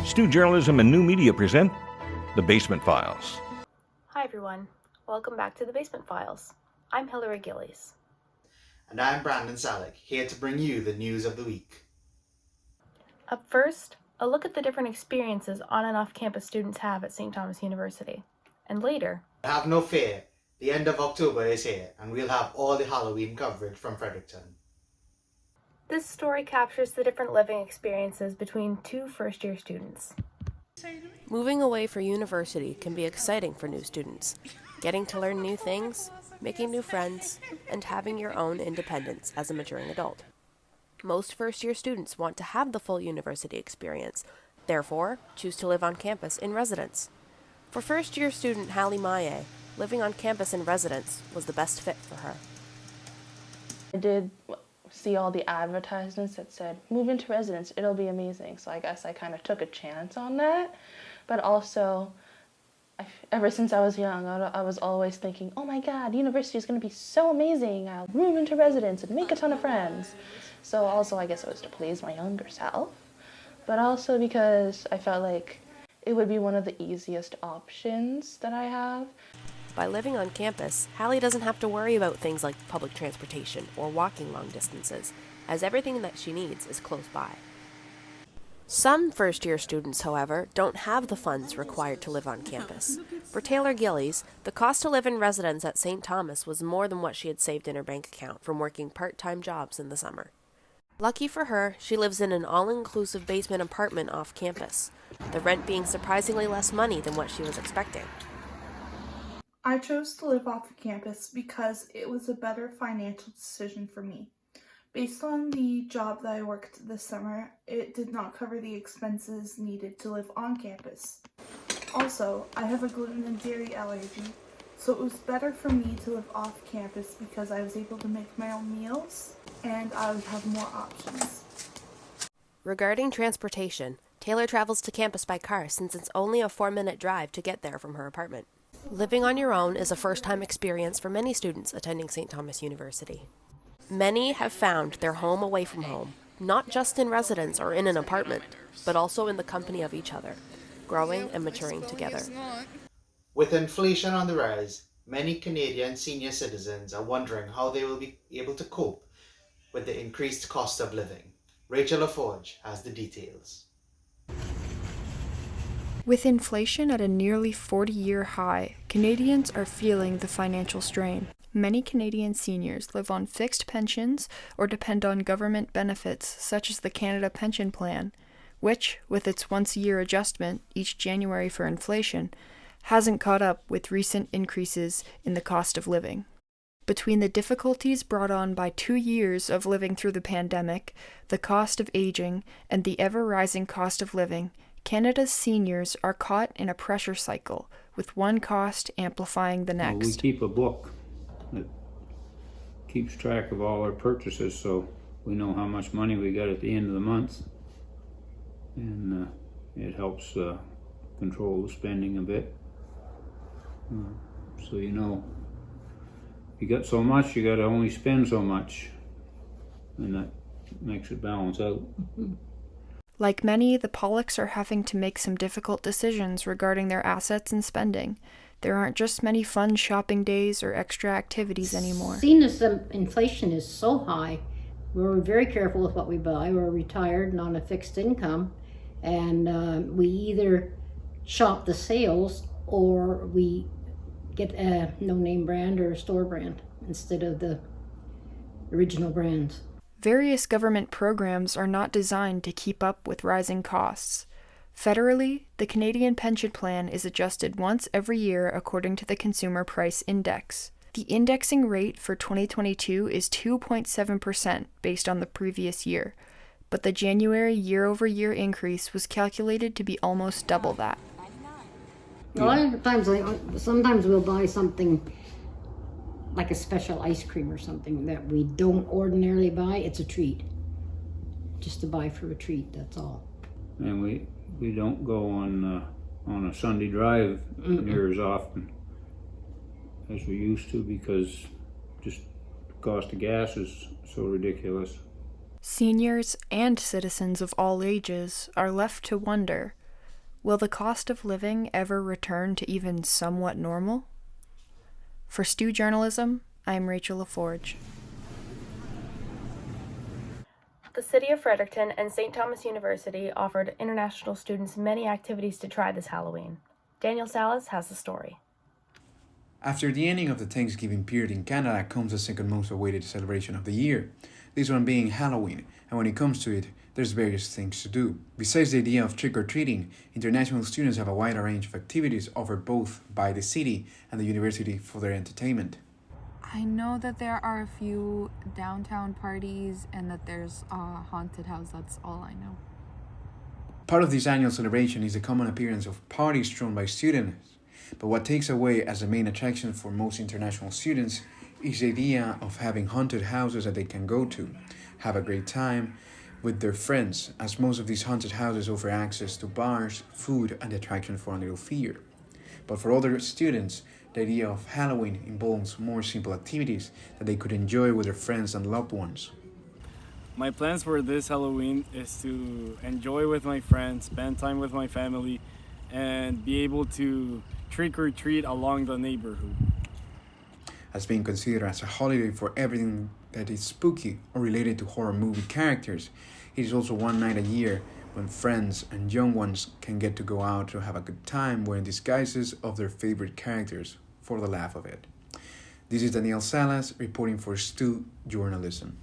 Stu Journalism and New Media present The Basement Files. Hi everyone, welcome back to The Basement Files. I'm Hillary Gillies. And I'm GilliesSalick, here to bring you the news of the week. Up first, a look at the different experiences on and off campus students have at St. Thomas University. And later, Have no fear, the end of October is here, and we'll have all the Halloween coverage from Fredericton. this story captures the different living experiences between two first-year students. Moving away for university can be exciting for new students. Getting to learn new things, making new friends, and having your own independence as a maturing adult. Most first-year students want to have the full university experience, therefore choose to live on campus in residence. For first-year student Hallie Maye, living on campus in residence was the best fit for her. I did see all the advertisements that said, move into residence, it'll be amazing. So I guess I kind of took a chance on that. But also, ever since I was young, I was always thinking, oh my God, university is going to be so amazing. I'll move into residence and make a ton of friends. So also, I guess it was to please my younger self. But also because I felt like it would be one of the easiest options that I have. By living on campus, Hallie doesn't have to worry about things like public transportation or walking long distances, as everything that she needs is close by. Some first-year students, however, don't have the funds required to live on campus. For Taylor Gillies, the cost to live in residence at St. Thomas was more than what she had saved in her bank account from working part-time jobs in the summer. Lucky for her, she lives in an all-inclusive basement apartment off campus, the rent being surprisingly less money than what she was expecting. I chose to live off the campus because it was a better financial decision for me. Based on the job that I worked this summer, it did not cover the expenses needed to live on campus. Also, I have a gluten and dairy allergy, so it was better for me to live off campus because I was able to make my own meals and I would have more options. Regarding transportation, Taylor travels to campus by car since it's only a 4-minute drive to get there from her apartment. Living on your own is a first-time experience for many students attending St. Thomas University. Many have found their home away from home, not just in residence or in an apartment, but also in the company of each other, growing and maturing together. With inflation on the rise, many Canadian senior citizens are wondering how they will be able to cope with the increased cost of living. Rachel LaForge has the details. With inflation at a nearly 40-year high, Canadians are feeling the financial strain. Many Canadian seniors live on fixed pensions or depend on government benefits such as the Canada Pension Plan, which, with its once-a-year adjustment each January for inflation, hasn't caught up with recent increases in the cost of living. Between the difficulties brought on by 2 years of living through the pandemic, the cost of aging, and the ever-rising cost of living, Canada's seniors are caught in a pressure cycle, with one cost amplifying the next. We keep a book that keeps track of all our purchases, so we know how much money we got at the end of the month, and it helps control the spending a bit. So you know, you got so much, you got to only spend so much, and that makes it balance out. Like many, the Pollocks are having to make some difficult decisions regarding their assets and spending. There aren't just many fun shopping days or extra activities anymore. Seeing as the inflation is so high, we're very careful with what we buy. We're retired and on a fixed income, and we either shop the sales or we get a no-name brand or a store brand instead of the original brands. Various government programs are not designed to keep up with rising costs. Federally, the Canadian Pension Plan is adjusted once every year according to the Consumer Price Index. The indexing rate for 2022 is 2.7% based on the previous year, but the January year-over-year increase was calculated to be almost double that. A lot of times, sometimes we'll buy something like a special ice cream or something that we don't ordinarily buy. It's a treat. Just to buy for a treat, that's all. And we don't go on a Sunday drive near as often as we used to because just the cost of gas is so ridiculous. Seniors and citizens of all ages are left to wonder, Will the cost of living ever return to even somewhat normal? For Stu Journalism, I'm Rachel LaForge. The City of Fredericton and St. Thomas University offered international students many activities to try this Halloween. Daniel Salas has the story. After the ending of the Thanksgiving period in Canada comes the second most awaited celebration of the year, this one being Halloween, and when it comes to it, there's various things to do. Besides the idea of trick-or-treating, international students have a wider range of activities offered both by the city and the university for their entertainment. I know that there are a few downtown parties and that there's a haunted house. That's all I know. Part of this annual celebration is the common appearance of parties thrown by students. But what takes away as the main attraction for most international students is the idea of having haunted houses that they can go to, have a great time with their friends, as most of these haunted houses offer access to bars, food, and the attraction for a little fear. But for other students, the idea of Halloween involves more simple activities that they could enjoy with their friends and loved ones. My plans for this Halloween is to enjoy with my friends, spend time with my family, and be able to trick or treat along the neighborhood. As being considered as a holiday for everything that is spooky or related to horror movie characters, it is also one night a year when friends and young ones can get to go out to have a good time wearing disguises of their favorite characters for the laugh of it. This is Daniel Salas reporting for Stu Journalism.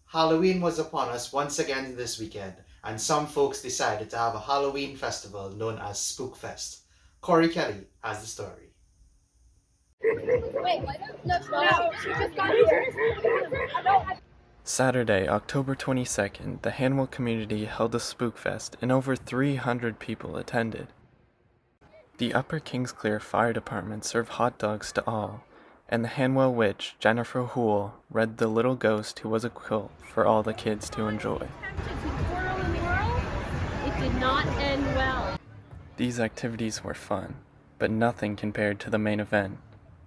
Halloween was upon us once again this weekend, and some folks decided to have a Halloween festival known as Spookfest. Corey Kelly has the story. Saturday, October 22nd, the Hanwell community held a Spookfest and over 300 people attended. The Upper Kingsclear Fire Department served hot dogs to all, and the Hanwell witch, Jennifer Hoole, read The Little Ghost Who Was a Quilt for all the kids to enjoy. It did not end well. These activities were fun, but nothing compared to the main event,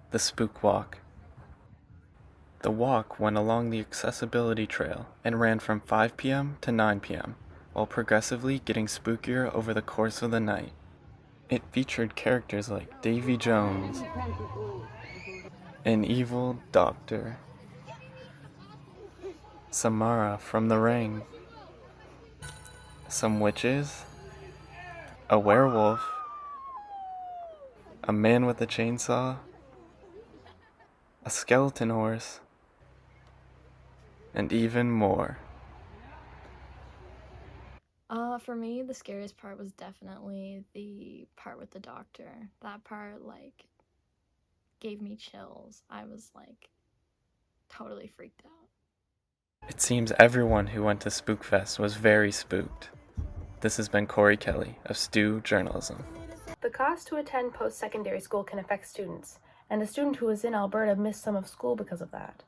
the Spook Walk. The walk went along the accessibility trail and ran from 5 p.m. to 9 p.m., while progressively getting spookier over the course of the night. It featured characters like Davy Jones, an evil doctor, Samara from The Ring, some witches, a werewolf, a man with a chainsaw, a skeleton horse, and even more. For me, the scariest part was definitely the part with the doctor. That part, gave me chills. I was, totally freaked out. It seems everyone who went to Spookfest was very spooked. This has been Corey Kelly of Stu Journalism. The cost to attend post-secondary school can affect students, and a student who was in Alberta missed some of school because of that.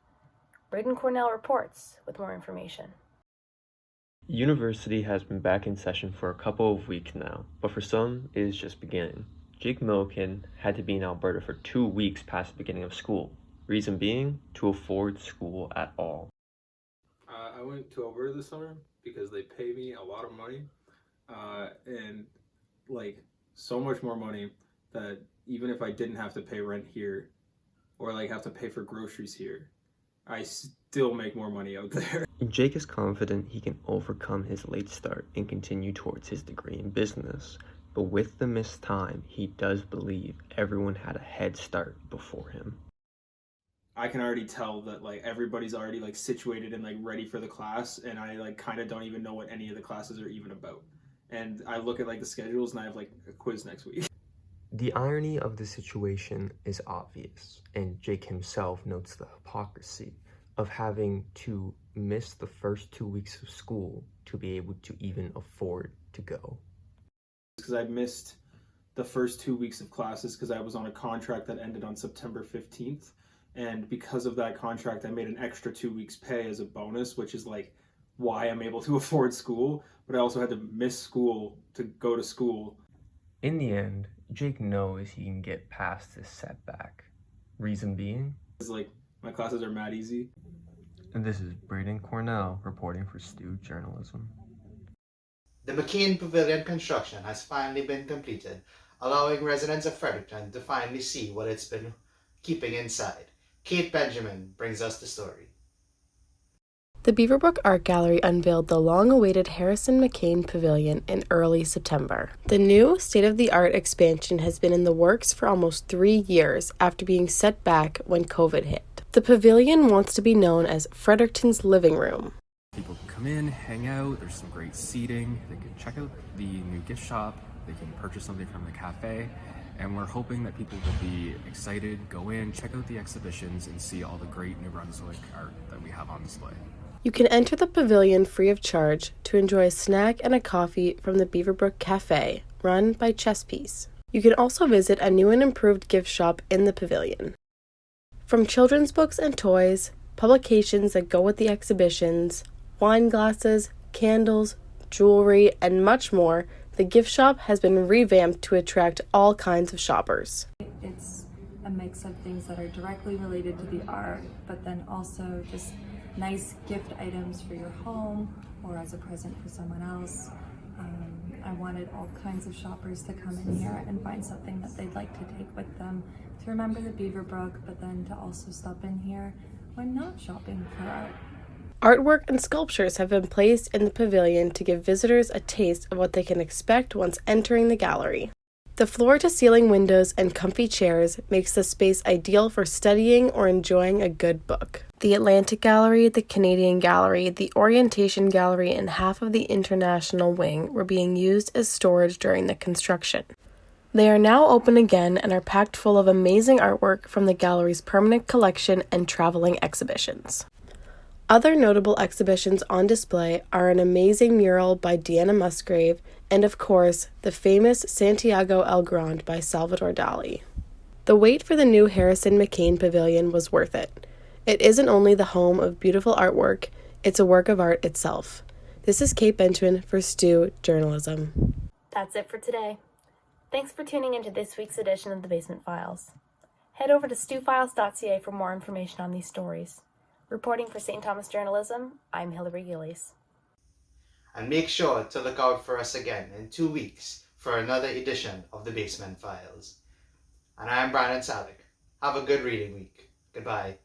Braden Cornell reports with more information. University has been back in session for a couple of weeks now, but for some, it is just beginning. Jake Milliken had to be in Alberta for 2 weeks past the beginning of school. Reason being, to afford school at all. I went to Alberta this summer because they pay me a lot of money, and so much more money that even if I didn't have to pay rent here or have to pay for groceries here, I still make more money out there. Jake is confident he can overcome his late start and continue towards his degree in business, but with the missed time, he does believe everyone had a head start before him. I can already tell that everybody's already situated and ready for the class, and I kind of don't even know what any of the classes are even about. And I look at the schedules and I have a quiz next week. The irony of the situation is obvious, and Jake himself notes the hypocrisy of having to miss the first 2 weeks of school to be able to even afford to go. Because I missed the first 2 weeks of classes because I was on a contract that ended on September 15th. And because of that contract, I made an extra 2 weeks pay as a bonus, which is why I'm able to afford school. But I also had to miss school to go to school. In the end, Jake knows he can get past this setback. Reason being? It's my classes are mad easy. And this is Braden Cornell reporting for Stu Journalism. The McCain Pavilion construction has finally been completed, allowing residents of Fredericton to finally see what it's been keeping inside. Kate Benjamin brings us the story. The Beaverbrook Art Gallery unveiled the long-awaited Harrison McCain Pavilion in early September. The new state-of-the-art expansion has been in the works for almost 3 years after being set back when COVID hit. The pavilion wants to be known as Fredericton's living room. People can come in, hang out, there's some great seating, they can check out the new gift shop, they can purchase something from the cafe, and we're hoping that people will be excited, go in, check out the exhibitions, and see all the great New Brunswick art that we have on display. You can enter the pavilion free of charge to enjoy a snack and a coffee from the Beaverbrook Cafe, run by Chess Piece. You can also visit a new and improved gift shop in the pavilion. From children's books and toys, publications that go with the exhibitions, wine glasses, candles, jewelry, and much more, the gift shop has been revamped to attract all kinds of shoppers. It's a mix of things that are directly related to the art, but then also just nice gift items for your home or as a present for someone else. I wanted all kinds of shoppers to come in here and find something that they'd like to take with them to remember the Beaverbrook, but then to also stop in here when not shopping for art. Artwork and sculptures have been placed in the pavilion to give visitors a taste of what they can expect once entering the gallery. The floor-to-ceiling windows and comfy chairs makes the space ideal for studying or enjoying a good book. The Atlantic Gallery, the Canadian Gallery, the Orientation Gallery, and half of the International Wing were being used as storage during the construction. They are now open again and are packed full of amazing artwork from the gallery's permanent collection and traveling exhibitions. Other notable exhibitions on display are an amazing mural by Deanna Musgrave and, of course, the famous Santiago El Grande by Salvador Dali. The wait for the new Harrison McCain Pavilion was worth it. It isn't only the home of beautiful artwork, it's a work of art itself. This is Kate Benjamin for Stu Journalism. That's it for today. Thanks for tuning into this week's edition of the Basement Files. Head over to stewfiles.ca for more information on these stories. Reporting for St. Thomas Journalism, I'm Hilary Gillies. And make sure to look out for us again in 2 weeks for another edition of the Basement Files. And I'm GilliesSalick. Have a good reading week. Goodbye.